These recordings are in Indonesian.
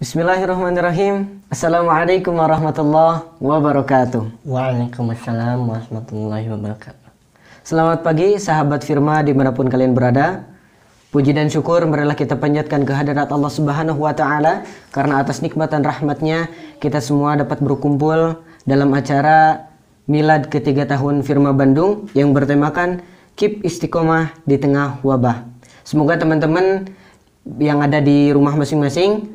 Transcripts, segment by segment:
Bismillahirrahmanirrahim. Assalamualaikum warahmatullahi wabarakatuh. Waalaikumsalam warahmatullahi wabarakatuh. Selamat pagi sahabat Firma dimanapun kalian berada. Puji dan syukur marilah kita panjatkan kehadirat Allah Subhanahu wa Ta'ala, karena atas nikmat dan rahmatnya kita semua dapat berkumpul dalam acara Milad ketiga tahun Firma Bandung yang bertemakan Keep Istiqomah di Tengah Wabah. Semoga teman-teman yang ada di rumah masing-masing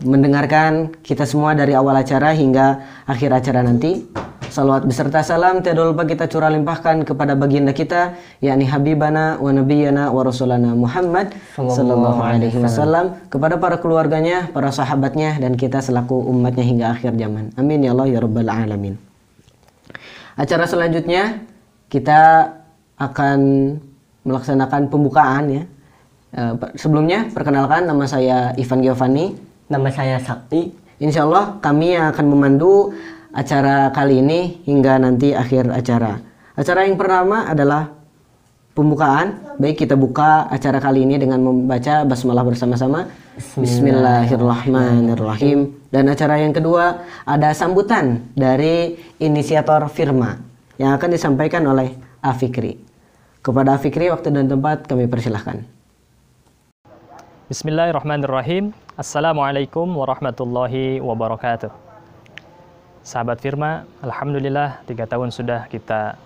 mendengarkan kita semua dari awal acara hingga akhir acara nanti. Salawat beserta salam tiada lupa kita curah limpahkan kepada baginda kita, yakni Habibana wa Nabiyana wa Rasulana Muhammad sallallahu alaihi wasallam, kepada para keluarganya, para sahabatnya, dan kita selaku umatnya hingga akhir zaman. Amin ya Allah ya rabbal alamin. Acara selanjutnya kita akan melaksanakan pembukaan ya. Sebelumnya perkenalkan, nama saya Ivan Giovanni. Nama saya Sakti. Insya Allah kami akan memandu acara kali ini hingga nanti akhir acara. Acara yang pertama adalah pembukaan. Baik, kita buka acara kali ini dengan membaca basmalah bersama-sama. Bismillahirrahmanirrahim. Dan acara yang kedua ada sambutan dari inisiator Firma yang akan disampaikan oleh Afikri. Kepada Afikri, waktu dan tempat kami persilahkan. Bismillahirrahmanirrahim. Assalamualaikum warahmatullahi wabarakatuh. Sahabat Firma, alhamdulillah 3 tahun sudah kita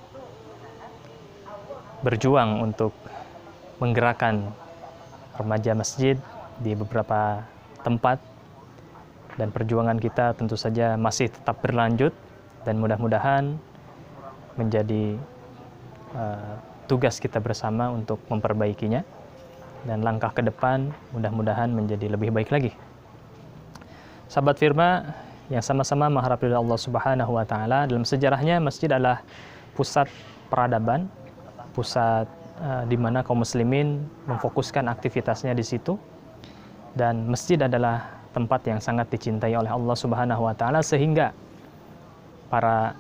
berjuang untuk menggerakkan remaja masjid di beberapa tempat, dan perjuangan kita tentu saja masih tetap berlanjut dan mudah-mudahan menjadi tugas kita bersama untuk memperbaikinya. Dan langkah ke depan mudah-mudahan menjadi lebih baik lagi. Sahabat Firma yang sama-sama mengharap dari Allah Subhanahu wa Ta'ala, dalam sejarahnya masjid adalah pusat peradaban, pusat di mana kaum muslimin memfokuskan aktivitasnya di situ, dan masjid adalah tempat yang sangat dicintai oleh Allah Subhanahu wa Ta'ala, sehingga para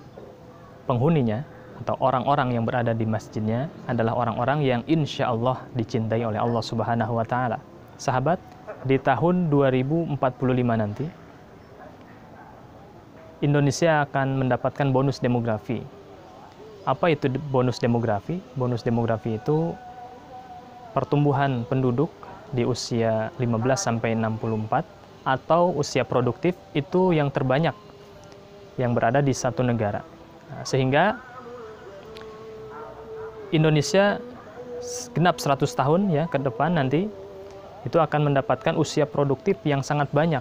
penghuninya atau orang-orang yang berada di masjidnya adalah orang-orang yang insya Allah dicintai oleh Allah Subhanahu wa Ta'ala. Sahabat, di tahun 2045 nanti Indonesia akan mendapatkan bonus demografi. Apa itu bonus demografi? Bonus demografi itu pertumbuhan penduduk di usia 15-64 atau usia produktif itu yang terbanyak yang berada di satu negara. Sehingga Indonesia genap 100 tahun ya ke depan nanti itu akan mendapatkan usia produktif yang sangat banyak.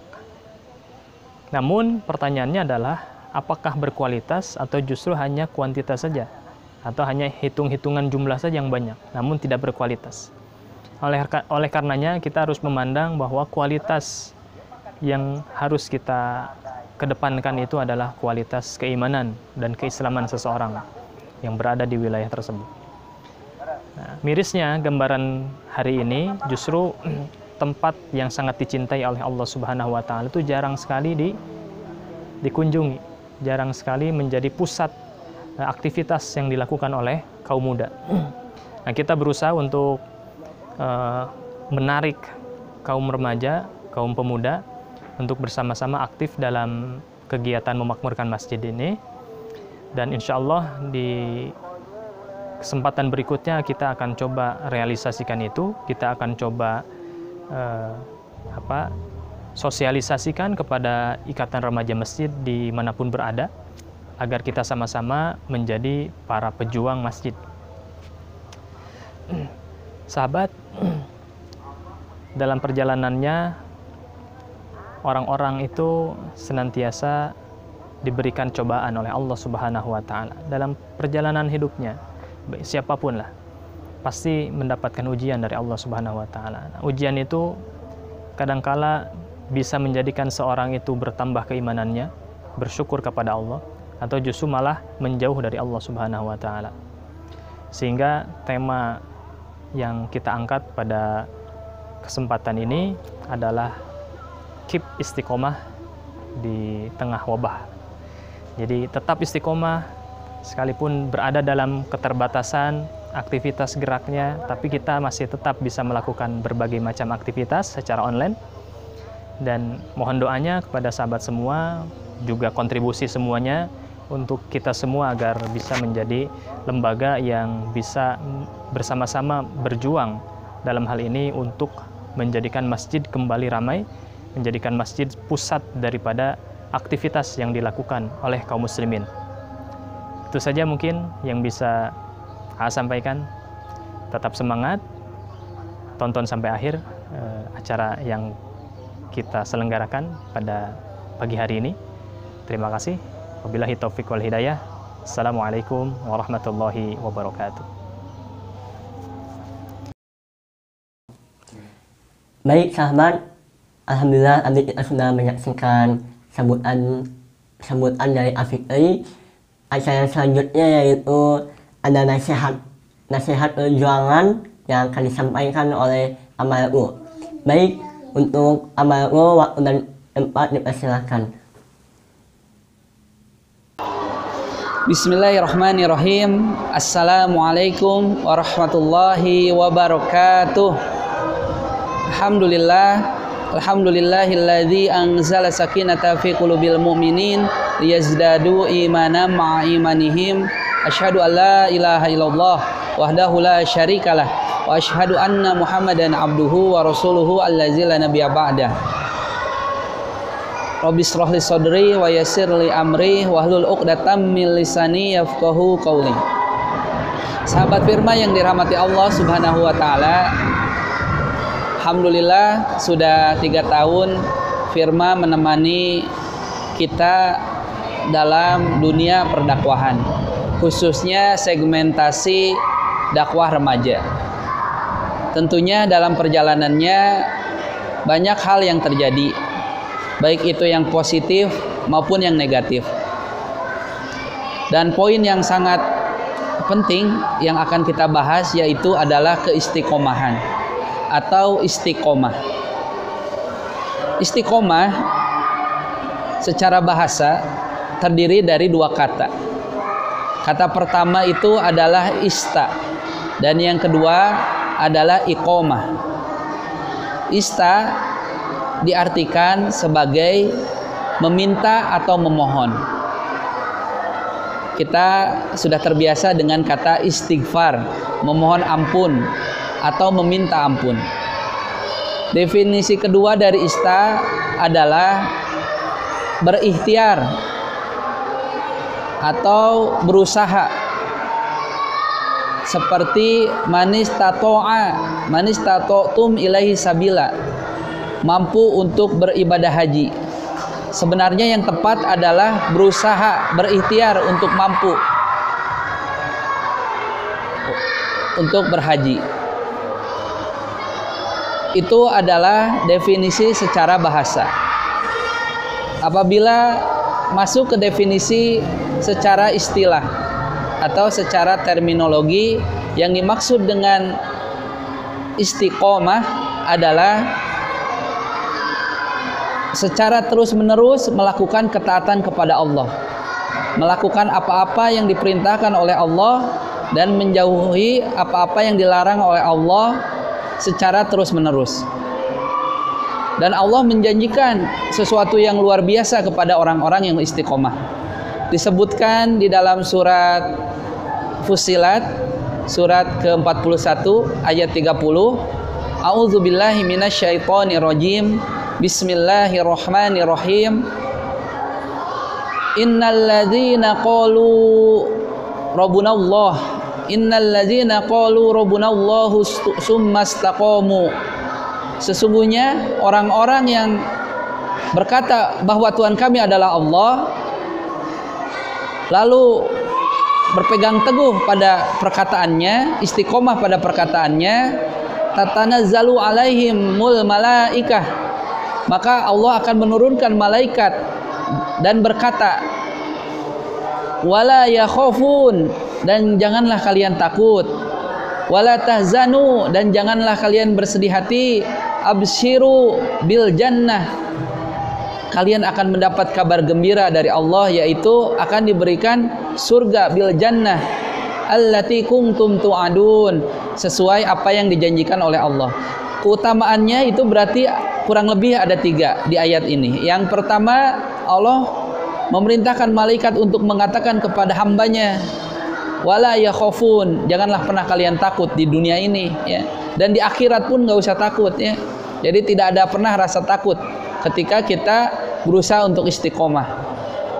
Namun pertanyaannya adalah apakah berkualitas atau justru hanya kuantitas saja, atau hanya hitung-hitungan jumlah saja yang banyak namun tidak berkualitas. Oleh karenanya kita harus memandang bahwa kualitas yang harus kita kedepankan itu adalah kualitas keimanan dan keislaman seseorang yang berada di wilayah tersebut. Nah, mirisnya gambaran hari ini justru tempat yang sangat dicintai oleh Allah Subhanahu wa Ta'ala itu jarang sekali dikunjungi, jarang sekali menjadi pusat aktivitas yang dilakukan oleh kaum muda. Nah, kita berusaha untuk menarik kaum remaja, kaum pemuda untuk bersama-sama aktif dalam kegiatan memakmurkan masjid ini, dan insya Allah di kesempatan berikutnya kita akan coba realisasikan itu. Kita akan coba sosialisasikan kepada ikatan remaja masjid dimanapun berada, agar kita sama-sama menjadi para pejuang masjid. Sahabat, dalam perjalanannya orang-orang itu senantiasa diberikan cobaan oleh Allah Subhanahu wa Ta'ala dalam perjalanan hidupnya. Siapapun lah pasti mendapatkan ujian dari Allah Subhanahu wa Ta'ala. Nah, ujian itu kadangkala bisa menjadikan seorang itu bertambah keimanannya, bersyukur kepada Allah, atau justru malah menjauh dari Allah Subhanahu wa Ta'ala. Sehingga tema yang kita angkat pada kesempatan ini adalah keep istiqomah di tengah wabah. Jadi tetap istiqomah sekalipun berada dalam keterbatasan, aktivitas geraknya, tapi kita masih tetap bisa melakukan berbagai macam aktivitas secara online. Dan mohon doanya kepada sahabat semua, juga kontribusi semuanya untuk kita semua agar bisa menjadi lembaga yang bisa bersama-sama berjuang dalam hal ini untuk menjadikan masjid kembali ramai, menjadikan masjid pusat daripada aktivitas yang dilakukan oleh kaum muslimin. Itu saja mungkin yang bisa saya sampaikan. Tetap semangat, tonton sampai akhir acara yang kita selenggarakan pada pagi hari ini. Terima kasih. Wabillahi taufiq wal hidayah. Assalamualaikum warahmatullahi wabarakatuh. Baik sahabat, alhamdulillah kita sudah menyaksikan sambutan dari Afiqi. Acara selanjutnya yaitu ada nasihat perjuangan yang akan disampaikan oleh Amalku. Baik, untuk Amalku waktu dan tempat dipersilakan. Bismillahirrahmanirrahim. Assalamualaikum warahmatullahi wabarakatuh. Alhamdulillahilladzi anzala sakinata fi qulubil mu'minin liyazdadu imanan ma'a imanihim. Asyhadu an la ilaha illallah wahdahu la syarikalah wa asyhadu anna Muhammadan abduhu wa rasuluhu allazi la nabiyya ba'dah. Rabbi shrah li sadri wa yassir li amri wahlul 'uqdatam min lisani yafqahu qawli. Sahabat Firma yang dirahmati Allah Subhanahu wa taala, alhamdulillah sudah 3 tahun Firma menemani kita dalam dunia perdakwahan, khususnya segmentasi dakwah remaja. Tentunya dalam perjalanannya banyak hal yang terjadi, baik itu yang positif maupun yang negatif. Dan poin yang sangat penting yang akan kita bahas yaitu adalah keistiqomahan atau istiqomah. Istiqomah secara bahasa terdiri dari 2 kata. Kata pertama itu adalah ista, dan yang kedua adalah iqomah. Ista diartikan sebagai meminta atau memohon. Kita sudah terbiasa dengan kata istighfar, memohon ampun atau meminta ampun. Definisi kedua dari ista adalah berikhtiar atau berusaha, seperti manis tato'tum ilaihi sabila, mampu untuk beribadah haji. Sebenarnya yang tepat adalah berusaha, berikhtiar untuk mampu untuk berhaji. Itu adalah definisi secara bahasa. Apabila masuk ke definisi secara istilah atau secara terminologi, yang dimaksud dengan istiqomah adalah secara terus-menerus melakukan ketaatan kepada Allah, melakukan apa-apa yang diperintahkan oleh Allah dan menjauhi apa-apa yang dilarang oleh Allah secara terus-menerus. Dan Allah menjanjikan sesuatu yang luar biasa kepada orang-orang yang istiqomah. Disebutkan di dalam surat Fussilat, surat ke-41 ayat 30, A'udzubillahi minasyaitonirrajim. Bismillahirrahmanirrahim. Innalladzina qalu rabbunallah, innalladzina qalu rabbunallahu summa istaqamu. Sesungguhnya orang-orang yang berkata bahwa Tuhan kami adalah Allah, lalu berpegang teguh pada perkataannya, istiqomah pada perkataannya, tatanazzalu alaihimul malaikah, maka Allah akan menurunkan malaikat dan berkata, wala yakhafun, dan janganlah kalian takut, wala tahzanu, dan janganlah kalian bersedih hati, abshiru bil jannah, kalian akan mendapat kabar gembira dari Allah, yaitu akan diberikan surga bil jannah, allati kuntum tu'adun, sesuai apa yang dijanjikan oleh Allah. Keutamaannya itu berarti kurang lebih ada 3 di ayat ini. Yang pertama, Allah memerintahkan malaikat untuk mengatakan kepada hambanya, wala yakhafun, janganlah pernah kalian takut di dunia ini, ya. Dan di akhirat pun nggak usah takut, ya. Jadi tidak ada pernah rasa takut ketika kita berusaha untuk istiqomah.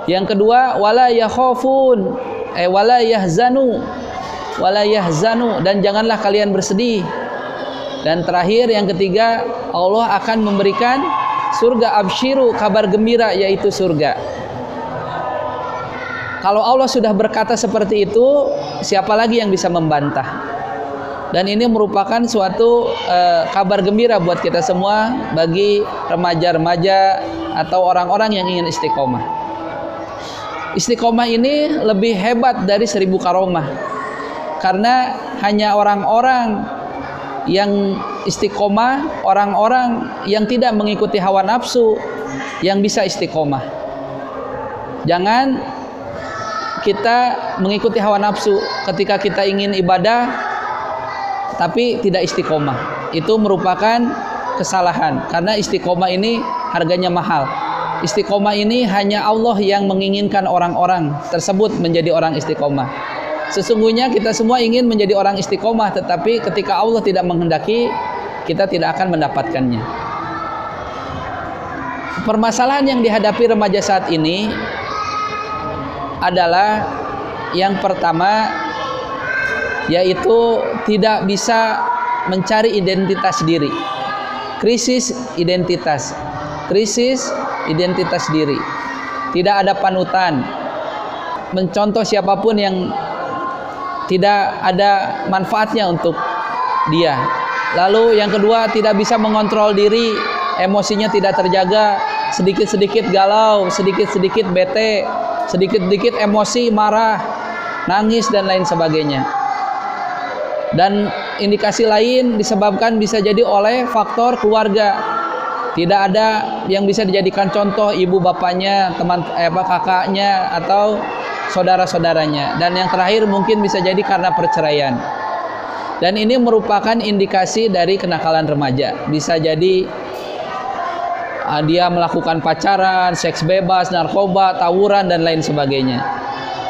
Yang kedua, wala yakhafun, wala yahzanu, dan janganlah kalian bersedih. Dan terakhir yang ketiga, Allah akan memberikan surga, absyiru, kabar gembira, yaitu surga. Kalau Allah sudah berkata seperti itu, siapa lagi yang bisa membantah? Dan ini merupakan suatu kabar gembira buat kita semua, bagi remaja-remaja atau orang-orang yang ingin istiqomah. Istiqomah ini lebih hebat dari 1000 karomah, karena hanya orang-orang yang istiqomah, orang-orang yang tidak mengikuti hawa nafsu, yang bisa istiqomah. Jangan kita mengikuti hawa nafsu ketika kita ingin ibadah tapi tidak istiqomah. Itu merupakan kesalahan, karena istiqomah ini harganya mahal. Istiqomah ini hanya Allah yang menginginkan orang-orang tersebut menjadi orang istiqomah. Sesungguhnya kita semua ingin menjadi orang istiqomah, tetapi ketika Allah tidak menghendaki, kita tidak akan mendapatkannya. Permasalahan yang dihadapi remaja saat ini adalah yang pertama, yaitu tidak bisa mencari identitas diri. Krisis identitas diri. Tidak ada panutan, mencontoh siapapun yang tidak ada manfaatnya untuk dia. Lalu yang kedua, tidak bisa mengontrol diri, emosinya tidak terjaga, sedikit-sedikit galau, sedikit-sedikit bete, sedikit-sedikit emosi, marah, nangis, dan lain sebagainya. Dan indikasi lain disebabkan bisa jadi oleh faktor keluarga. Tidak ada yang bisa dijadikan contoh, ibu bapaknya, teman kakaknya, atau saudara-saudaranya. Dan yang terakhir mungkin bisa jadi karena perceraian. Dan ini merupakan indikasi dari kenakalan remaja. Bisa jadi dia melakukan pacaran, seks bebas, narkoba, tawuran, dan lain sebagainya.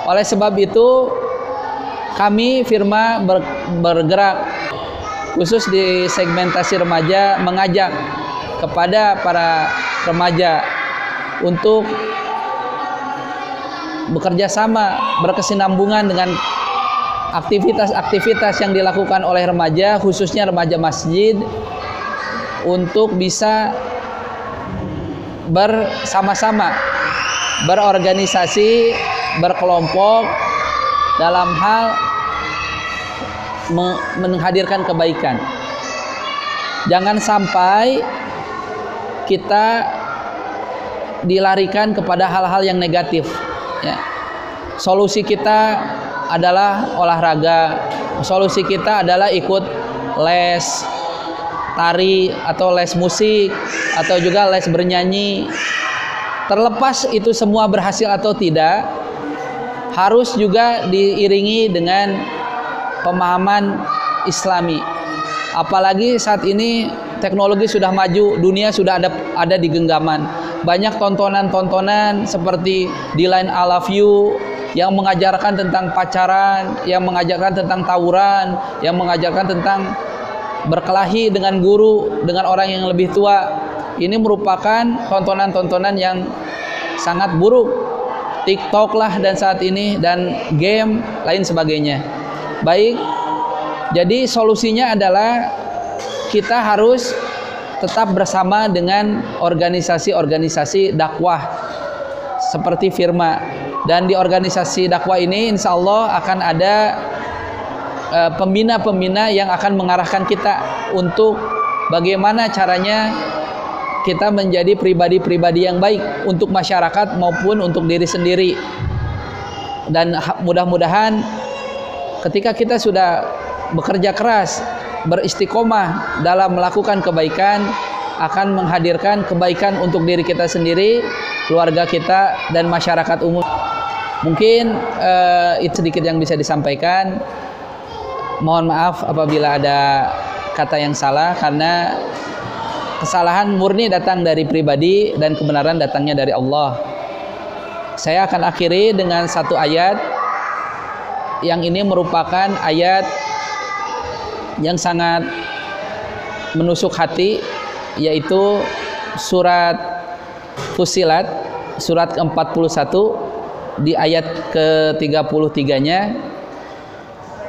Oleh sebab itu, kami Firma bergerak khusus di segmentasi remaja, mengajak kepada para remaja untuk bekerja sama, berkesinambungan dengan aktivitas-aktivitas yang dilakukan oleh remaja, khususnya remaja masjid, untuk bisa bersama-sama, berorganisasi, berkelompok dalam hal menghadirkan kebaikan. Jangan sampai kita dilarikan kepada hal-hal yang negatif, ya. Solusi kita adalah olahraga, solusi kita adalah ikut les tari atau les musik atau juga les bernyanyi. Terlepas itu semua berhasil atau tidak, harus juga diiringi dengan pemahaman Islami. Apalagi saat ini teknologi sudah maju, dunia sudah ada di genggaman. Banyak tontonan-tontonan seperti di Line I Love You yang mengajarkan tentang pacaran, yang mengajarkan tentang tawuran, yang mengajarkan tentang berkelahi dengan guru, dengan orang yang lebih tua. Ini merupakan tontonan-tontonan yang sangat buruk. TikTok lah dan saat ini, dan game lain sebagainya. Baik, jadi solusinya adalah kita harus tetap bersama dengan organisasi-organisasi dakwah seperti Firma. Dan di organisasi dakwah ini insya Allah akan ada pembina-pembina yang akan mengarahkan kita untuk bagaimana caranya kita menjadi pribadi-pribadi yang baik untuk masyarakat maupun untuk diri sendiri. Dan mudah-mudahan ketika kita sudah bekerja keras, beristiqomah dalam melakukan kebaikan, akan menghadirkan kebaikan untuk diri kita sendiri, keluarga kita, dan masyarakat umum. Mungkin itu sedikit yang bisa disampaikan. Mohon maaf apabila ada kata yang salah, karena kesalahan murni datang dari pribadi dan kebenaran datangnya dari Allah. Saya akan akhiri dengan satu ayat yang ini merupakan ayat yang sangat menusuk hati, yaitu surat Fussilat surat ke-41 di ayat ke-33-nya.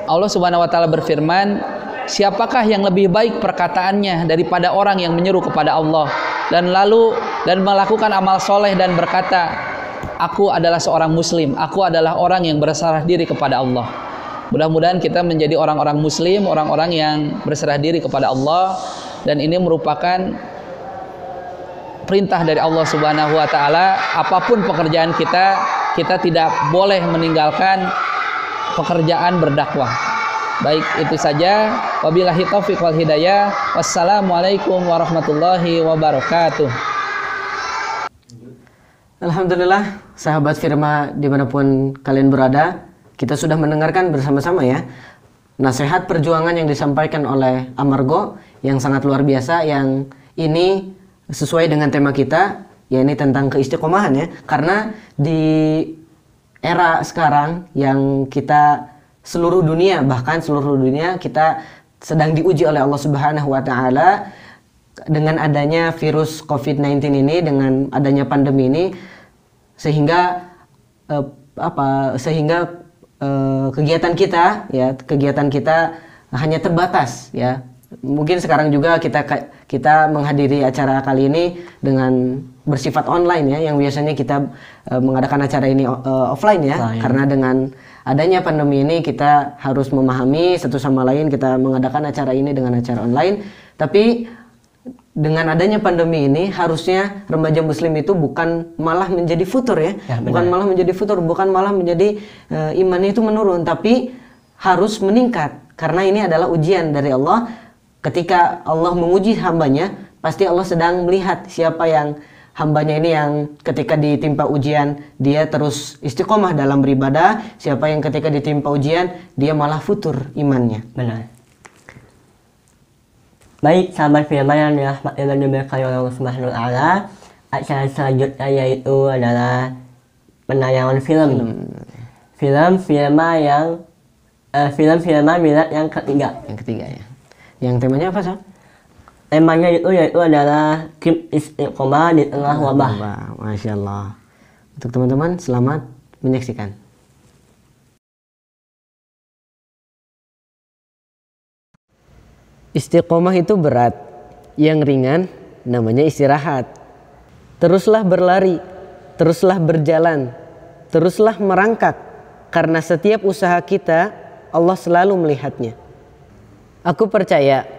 Allah Subhanahu wa taala berfirman, siapakah yang lebih baik perkataannya daripada orang yang menyeru kepada Allah dan melakukan amal soleh dan berkata, aku adalah seorang muslim, aku adalah orang yang berserah diri kepada Allah. Mudah-mudahan kita menjadi orang-orang muslim, orang-orang yang berserah diri kepada Allah, dan ini merupakan perintah dari Allah Subhanahu wa taala. Apapun pekerjaan kita, kita tidak boleh meninggalkan pekerjaan berdakwah. Baik, itu saja. Wabillahi taufiq wal hidayah. Wassalamualaikum warahmatullahi wabarakatuh. Alhamdulillah, sahabat Firma dimanapun kalian berada, kita sudah mendengarkan bersama-sama ya nasihat perjuangan yang disampaikan oleh Amargo yang sangat luar biasa, yang ini sesuai dengan tema kita, ya ini tentang keistiqomahan ya. Karena di era sekarang yang kita seluruh dunia, bahkan seluruh dunia kita sedang diuji oleh Allah Subhanahu wa taala dengan adanya virus COVID-19 ini, dengan adanya pandemi ini, sehingga kegiatan kita hanya terbatas ya. Mungkin sekarang juga kita menghadiri acara kali ini dengan bersifat online ya, yang biasanya kita mengadakan acara ini offline ya. Karena dengan adanya pandemi ini kita harus memahami satu sama lain, kita mengadakan acara ini dengan acara online. Tapi dengan adanya pandemi ini harusnya remaja muslim itu bukan malah menjadi futur ya, bukan malah menjadi futur, bukan malah menjadi imannya itu menurun, tapi harus meningkat, karena ini adalah ujian dari Allah. Ketika Allah menguji hambanya, pasti Allah sedang melihat siapa yang hambanya ini yang ketika ditimpa ujian dia terus istiqomah dalam beribadah, siapa yang ketika ditimpa ujian dia malah futur imannya. Benar. Baik, sahabat Firman yang dirahmati dan diberkahi oleh Allah Subhanahu wa taala, acara selanjutnya yaitu adalah penayangan film Firman Milad yang ketiga. Yang ketiga ya. Yang temanya apa, Sam? Temanya yaitu adalah keep istiqomah di tengah wabah. Masya Allah. Untuk teman-teman, selamat menyaksikan. Istiqomah itu berat, yang ringan namanya istirahat. Teruslah berlari, teruslah berjalan, teruslah merangkak, karena setiap usaha kita Allah selalu melihatnya. Aku percaya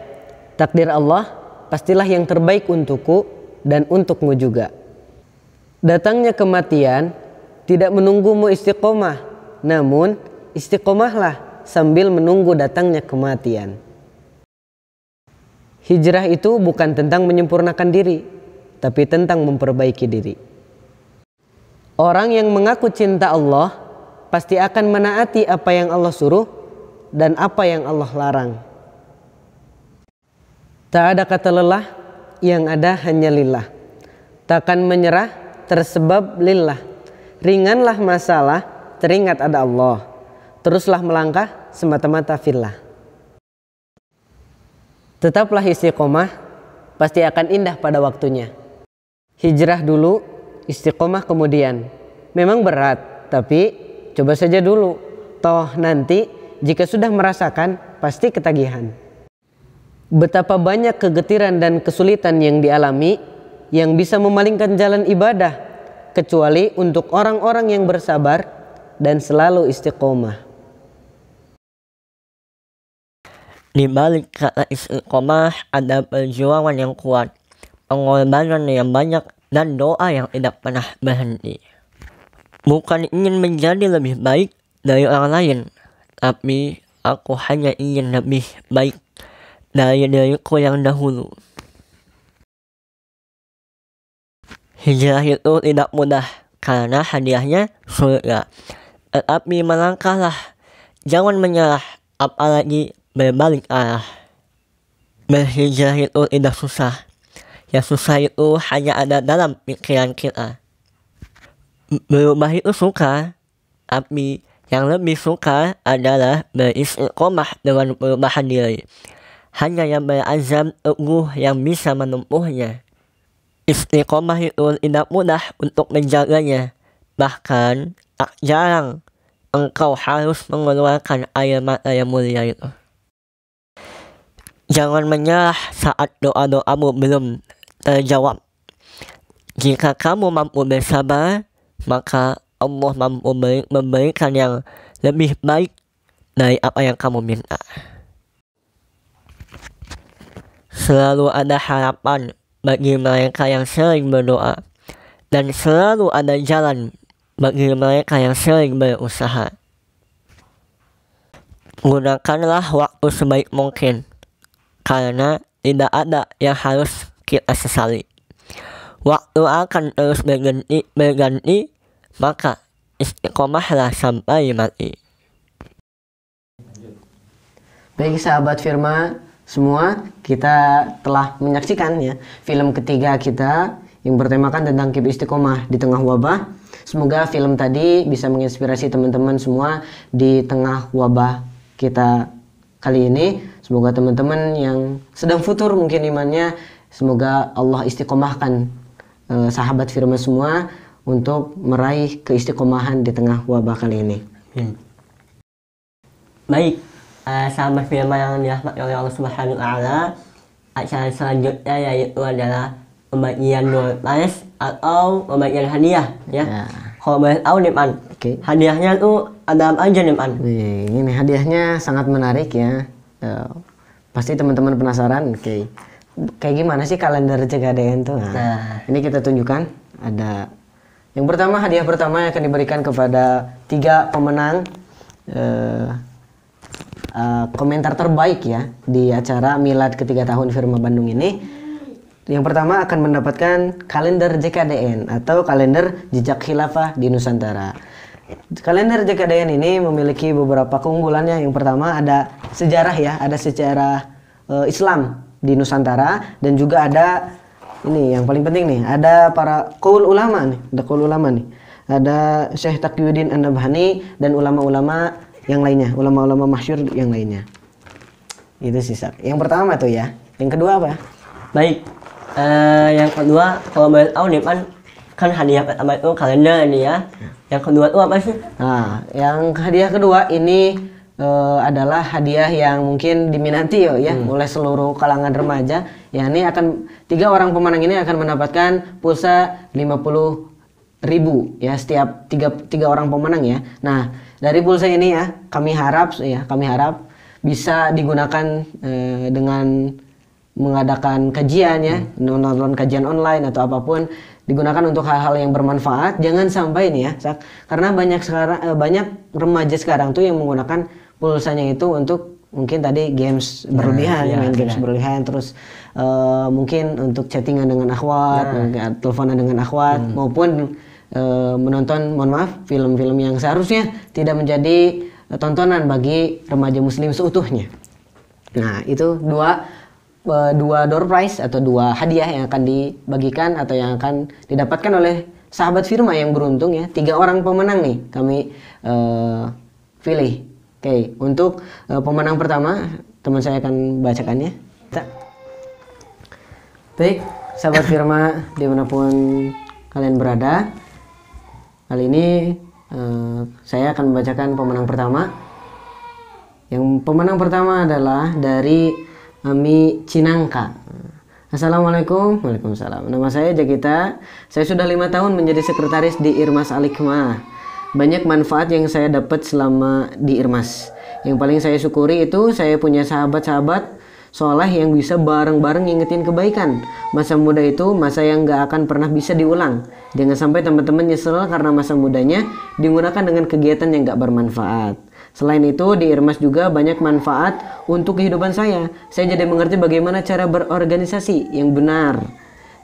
takdir Allah pastilah yang terbaik untukku dan untukmu juga. Datangnya kematian tidak menunggumu istiqomah, namun istiqomahlah sambil menunggu datangnya kematian. Hijrah itu bukan tentang menyempurnakan diri, tapi tentang memperbaiki diri. Orang yang mengaku cinta Allah pasti akan menaati apa yang Allah suruh dan apa yang Allah larang. Tak ada kata lelah, yang ada hanya lillah. Takkan menyerah, tersebab lillah. Ringanlah masalah, teringat ada Allah. Teruslah melangkah, semata-mata fillah. Tetaplah istiqomah, pasti akan indah pada waktunya. Hijrah dulu, istiqomah kemudian. Memang berat, tapi coba saja dulu. Toh nanti jika sudah merasakan, pasti ketagihan. Betapa banyak kegetiran dan kesulitan yang dialami yang bisa memalingkan jalan ibadah, kecuali untuk orang-orang yang bersabar dan selalu istiqomah. Di balik kata istiqomah ada perjuangan yang kuat, pengorbanan yang banyak, dan doa yang tidak pernah berhenti. Bukan ingin menjadi lebih baik dari orang lain, tapi aku hanya ingin lebih baik dari diriku yang dahulu. Hijrah itu tidak mudah karena hadiahnya surga. tetapi melangkahlah, jangan menyerah, apalagi berbalik arah. Berhijrah itu tidak susah, yang susah itu hanya ada dalam pikiran kita. Berubah itu suka, tapi yang lebih suka adalah beristiqomah dengan perubahan diri. Hanya yang berazam teguh yang bisa menempuhnya. Istiqomah itu tidak mudah untuk menjaganya. Bahkan tak jarang engkau harus mengeluarkan air mata yang mulia itu. Jangan menyerah saat doa-doamu belum terjawab. Jika kamu mampu bersabar, maka Allah mampu memberikan yang lebih baik dari apa yang kamu minta. Selalu ada harapan bagi mereka yang sering berdoa, dan selalu ada jalan bagi mereka yang sering berusaha. Gunakanlah waktu sebaik mungkin, karena tidak ada yang harus kita sesali. Waktu akan terus berganti, maka istiqomahlah sampai mati. Baik sahabat Firma semua, kita telah menyaksikan ya film ketiga kita yang bertemakan tentang keep istiqomah di tengah wabah. Semoga film tadi bisa menginspirasi teman-teman semua di tengah wabah kita kali ini. Semoga teman-teman yang sedang futur mungkin imannya, semoga Allah istiqomahkan sahabat Firma semua untuk meraih keistiqomahan di tengah wabah kali ini. Baik, sahabat Firma yang dirahmati oleh Allah Subhanahu wa Ta'ala, acara selanjutnya yaitu adalah pembagian door prize atau pembagian hadiah ya. Kalau boleh tahu nih Man, hadiahnya tuh ada apa aja nih Man? Ini hadiahnya sangat menarik ya. Pasti teman-teman penasaran. Kayak gimana sih kalender CKDN tuh? Nah, ini kita tunjukkan. Ada yang pertama, hadiah pertama yang akan diberikan kepada 3 pemenang komentar terbaik ya di acara Milad ketiga tahun Firma Bandung ini. Yang pertama akan mendapatkan kalender JKDN atau kalender Jejak Khilafah di Nusantara. Kalender JKDN ini memiliki beberapa keunggulannya. Yang pertama ada sejarah ya, ada sejarah Islam di Nusantara, dan juga ada ini yang paling penting nih, ada para qaul ulama nih, ada qaul ulama nih. Ada Syekh Taqiyuddin An-Nabhani dan ulama-ulama yang lainnya, ulama-ulama masyhur yang lainnya. Itu sih. Yang pertama tuh ya. Yang kedua apa? Baik. Yang kedua, kalau boleh tahu nih kan hadiah pertama itu kalender ini ya. Yang kedua itu apa sih? Nah, yang hadiah kedua ini adalah hadiah yang mungkin diminati ya oleh seluruh kalangan remaja. Ya, ini akan 3 orang pemenang ini akan mendapatkan pulsa 50.000 ya setiap 3 orang pemenang ya. Nah, dari pulsa ini ya kami harap bisa digunakan dengan mengadakan kajian ya, nonton kajian online atau apapun, digunakan untuk hal-hal yang bermanfaat. Jangan sampai nih ya, karena banyak remaja sekarang tuh yang menggunakan pulsanya itu untuk mungkin tadi games berlebihan, main games berlebihan, terus mungkin untuk chattingan dengan akhwat, teleponan dengan akhwat, maupun menonton, mohon maaf, film-film yang seharusnya tidak menjadi tontonan bagi remaja muslim seutuhnya. Nah, itu dua door prize atau 2 hadiah yang akan dibagikan atau yang akan didapatkan oleh sahabat Firma yang beruntung ya. 3 orang pemenang nih kami pilih. Untuk pemenang pertama, teman saya akan bacakannya. Baik, sahabat Firma dimanapun kalian berada, kali ini saya akan membacakan pemenang pertama. Yang pemenang pertama adalah dari Ami Cinangka. Assalamualaikum. Waalaikumsalam. Nama saya Jagita. Saya sudah 5 tahun menjadi sekretaris di Irmas Al-Hikmah. Banyak manfaat yang saya dapat selama di Irmas. Yang paling saya syukuri itu saya punya sahabat-sahabat soleh yang bisa bareng-bareng ngingetin kebaikan. Masa muda itu masa yang gak akan pernah bisa diulang. Jangan sampai teman-teman nyesel karena masa mudanya digunakan dengan kegiatan yang gak bermanfaat. Selain itu, di Irmas juga banyak manfaat untuk kehidupan saya. Saya jadi mengerti bagaimana cara berorganisasi yang benar.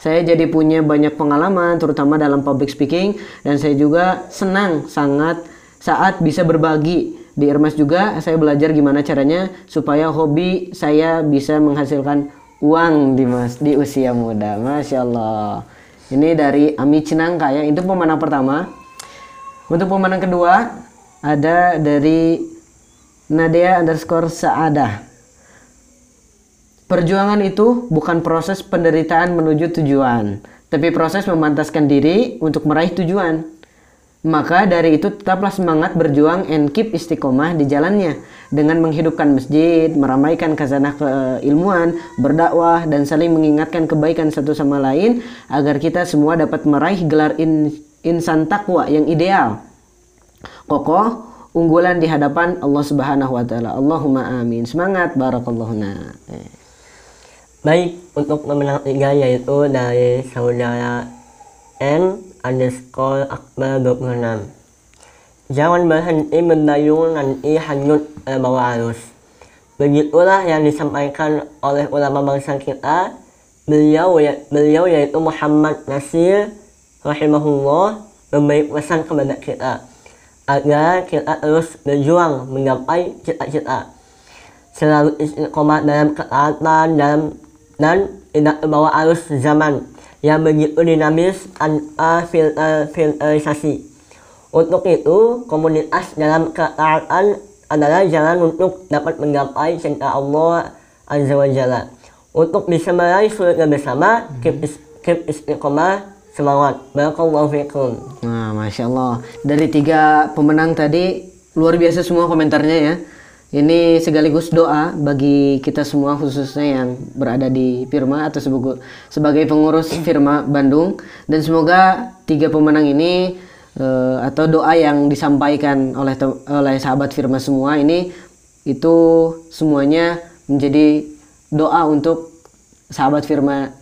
Saya jadi punya banyak pengalaman, terutama dalam public speaking, dan saya juga sangat saat bisa berbagi. Di Irmas juga saya belajar gimana caranya supaya hobi saya bisa menghasilkan uang di usia muda. Masya Allah. Ini dari Ami Cinangka ya. Itu pemenang pertama. Untuk pemenang kedua ada dari Nadia_Saadah. Perjuangan itu bukan proses penderitaan menuju tujuan, tapi proses memantaskan diri untuk meraih tujuan. Maka dari itu tetaplah semangat berjuang and keep istiqomah di jalannya dengan menghidupkan masjid, meramaikan khazanah keilmuan, berdakwah dan saling mengingatkan kebaikan satu sama lain agar kita semua dapat meraih gelar insan takwa yang ideal. Kokoh, unggulan di hadapan Allah Subhanahu wa taala. Allahumma amin. Semangat, barakallahu na. Baik, untuk pemenang 3 yaitu dari saudara N_Akbar 26. Jangan berhenti mendayung, nanti hanyut bawah arus. Begitulah yang disampaikan oleh ulama bangsa kita. Beliau yaitu Muhammad Nasir rahimahullah memberi pesan kepada kita agar kita terus berjuang menggapai cita-cita, selalu istiqomah dalam ketaatan dan tidak terbawa arus zaman yang begitu dinamis tanpa filterisasi. Untuk itu, komunitas dalam ketaatan adalah jalan untuk dapat menggapai cinta Allah Azza wa Jalla. Untuk bisa meraih surga bersama, keep istiqomah, semangat. Barakallahu fikum. Nah, Masya Allah. Dari 3 pemenang tadi, luar biasa semua komentarnya ya. Ini sekaligus doa bagi kita semua, khususnya yang berada di Firma atau sebagai pengurus Firma Bandung. Dan semoga 3 pemenang ini atau doa yang disampaikan oleh sahabat Firma semua ini, itu semuanya menjadi doa untuk sahabat Firma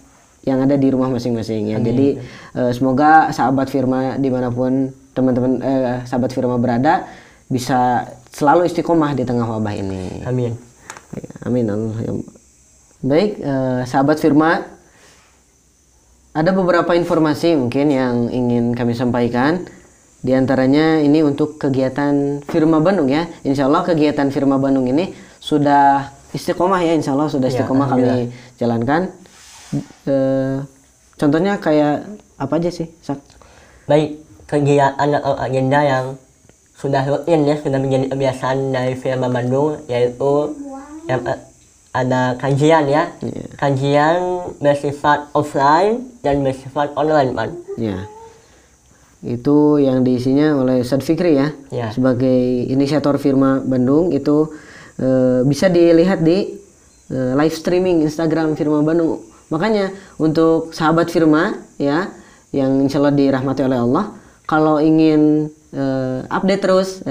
yang ada di rumah masing-masing ya. Jadi semoga sahabat Firma dimanapun teman-teman sahabat Firma berada bisa selalu istiqomah di tengah wabah ini. Amin. Amin Allah. Baik, sahabat Firma, ada beberapa informasi mungkin yang ingin kami sampaikan. Di antaranya ini untuk kegiatan Firma Bandung ya. Insya Allah kegiatan Firma Bandung ini sudah istiqomah ya. Insya Allah sudah istiqomah kami jalankan. Contohnya kayak apa aja sih, Sak? Baik, kegiatan atau agenda yang sudah rutin ya, sudah menjadi kebiasaan dari Firma Bandung, yaitu yang ada kajian ya. Kajian bersifat offline dan bersifat online, Pak. Ya. Itu yang diisinya oleh Ustadz Fikri ya. Sebagai inisiator Firma Bandung. Itu bisa dilihat di live streaming Instagram Firma Bandung. Makanya untuk sahabat Firma ya, yang insya Allah dirahmati oleh Allah, kalau ingin update terus,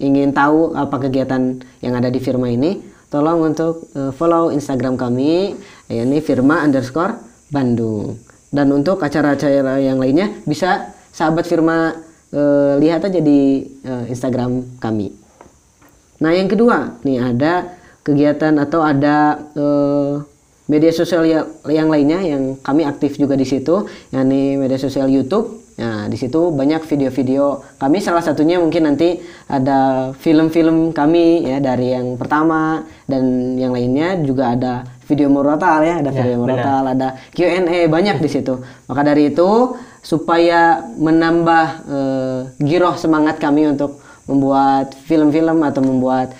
ingin tahu apa kegiatan yang ada di Firma ini, tolong untuk follow Instagram kami, yakni Firma_Bandung. Dan untuk acara-acara yang lainnya bisa sahabat Firma lihat aja di Instagram kami. Nah, yang kedua nih, ada kegiatan atau ada media sosial yang lainnya yang kami aktif juga di situ, yakni media sosial YouTube. Nah, di situ banyak video-video kami, salah satunya mungkin nanti ada film-film kami ya, dari yang pertama dan yang lainnya juga ada video murotal ya, ada video murotal, ada Q&A, banyak di situ. Maka dari itu, supaya menambah giroh semangat kami untuk membuat film-film atau membuat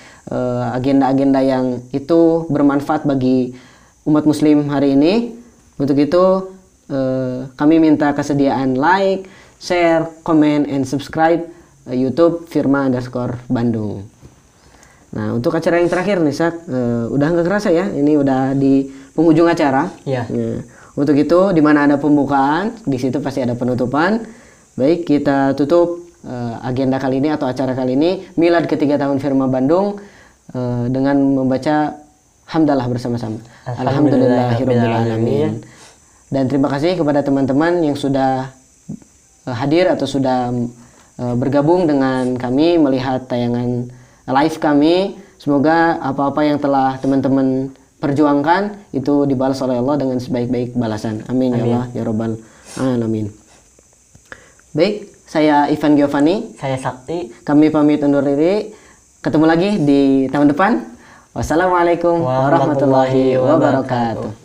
agenda-agenda yang itu bermanfaat bagi umat muslim hari ini, untuk itu kami minta kesediaan like, share, comment, and subscribe YouTube Firma_Bandung. Nah, untuk acara yang terakhir nih, Sak, udah nggak kerasa ya, ini udah di penghujung acara. Ya. Untuk itu, di mana ada pembukaan, di situ pasti ada penutupan. Baik, kita tutup agenda kali ini atau acara kali ini, Milad ketiga tahun Firma Bandung, dengan membaca hamdalah bersama-sama. Alhamdulillahirrabbilalamin. Dan terima kasih kepada teman-teman yang sudah hadir atau sudah bergabung dengan kami melihat tayangan live kami. Semoga apa-apa yang telah teman-teman perjuangkan itu dibalas oleh Allah dengan sebaik-baik balasan. Amin ya Allah ya Rabbal alamin. Baik, Saya Ivan Giovanni. Saya Sakti. Kami pamit undur diri. Ketemu lagi di tahun depan. Wassalamualaikum warahmatullahi wabarakatuh.